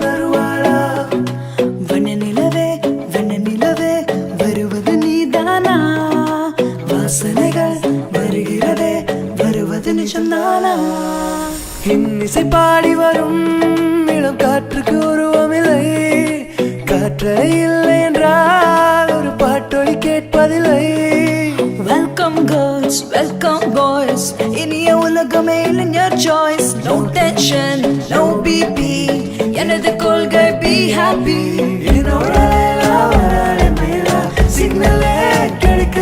வருவாளா வண்ண நிலவே வருவது நீதானா வாசனைகள் வருகிறதே வருவது நிஜம்தானா இன்னிசை பாடி வரும் இளம் காற்றுக்கு உருவமில்லை காற்றே இல்லை என்றால் ஒரு பாட்டொலி கேட்பதில்லை Welcome girls, welcome boys இனிய உலகமே your choice No tension, no BP எனது கொள்கை be happy என்னோட வராளே மேலா சிக்னலே கிடைக்க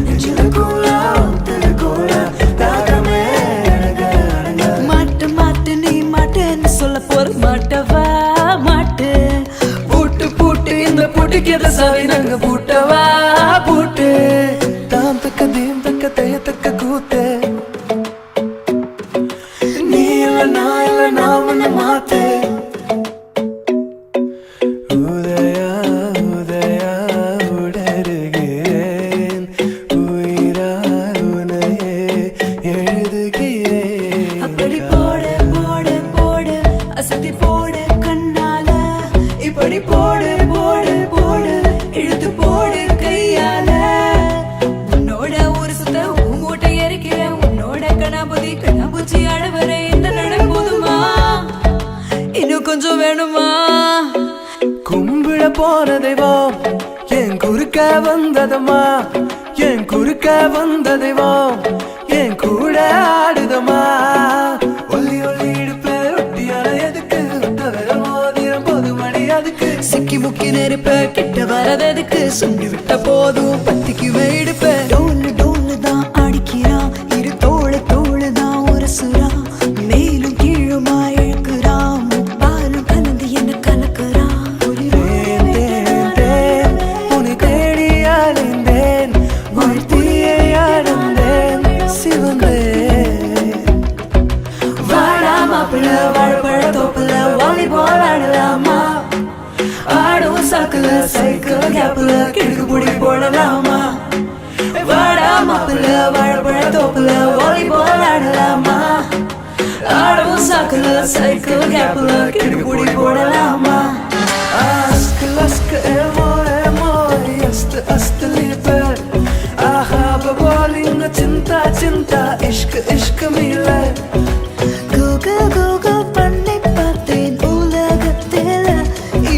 நெஞ்சிலுக்குள்ளா உத்தலுக்குள்ளா தாகமே அடங்க மாட்டு நீ மாட்டேன்னு சொல்ல போற மாட்டவா மாட்டு பூட்டு இந்த பூட்டுக்கு எதை சாவி நாங்க பூட்டவா பூட்டு தாம் தக்க தீம் தக்க தைய தக்க கூத்து நீ இல்ல நான் உன்னை மாத்து உதயா உடருகிறேன் உயிரா உனையே எழுதுகிறேன் அப்படி போடு அசத்தி போடு கண்ணால இப்படி போடு இழுத்து போடு கையால உன்னோட ஒரு சுத்த மூட்டை எரிக்கிறேன் உன்னோட கணாபூச்சி அழவர இந்த நடப்போதுமா இன்னும் கொஞ்சம் வேணுமா கும்பிட போன தெய்வம் என் குறுக்க வந்ததம்மா என் குறுக்க வந்த தெய்வம் என் கூட ஆடுதம்மா ஒல்லி இடுப்பு ஒட்டியான எதுக்கு மோதிரம் போது மணி அதுக்கு சிக்கி முக்கி நெருப்ப கிட்ட வரதுக்கு சுண்டி விட்ட போதும் பத்திக்கு வெயிடுப்ப டோலு தான் அடிக்கிறான் இரு தோளு தான் ஒரு சுறா மேலும் கீழுமா இழுக்கிறான் பாலும் கலந்து என்ன கலக்குறான் உன்னை தேடி அலைந்தேன் வாழ்த்தியை அடைந்தேன் சிவந்தேன் வாடா மாப்பிள்ள வாழைப்பழ தோப்புல வாலிபால் ஆடலாமா ஆடும் சாக்குல சைக்கிள் கேப்ல கிழக்கு புடி போடலாமா வாடா மாப்பிள்ள வாழைப்பழ தோப்புல வாலிபால் ஆடலாமா ஆடும் சாக்குல சைக்கிள் கேப்ல கிழக்கு புடி போடலாமா அஸ்க் எமோ அஸ்த் லிபே ஆஹா பபாலிங்க சிந்தா இஷ்க் மில கூகுள் பண்ணி பார்த்தேன் உலகத்தில்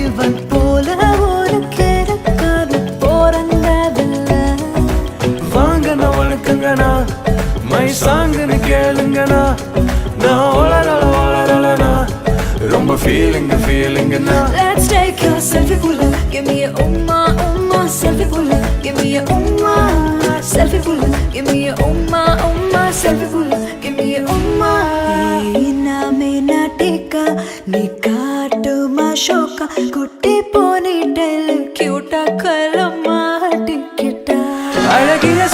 இவன் போல ஒரு கேரக்காது போறங்கதில்லை வாங்கண்ணா வணக்கங்கண்ணா மை சாங்குன்னு கேளுங்கண்ணா நான் ஓலனா ரொம்ப ஃபீலிங்குண்ணா Let's take a selfie pull give me a umma selfie pull give me a umma selfie pull give me a umma selfie pull give me a umma meena tika ni kaatu ma shoka kutti ponytail cute kalama tikita alagiya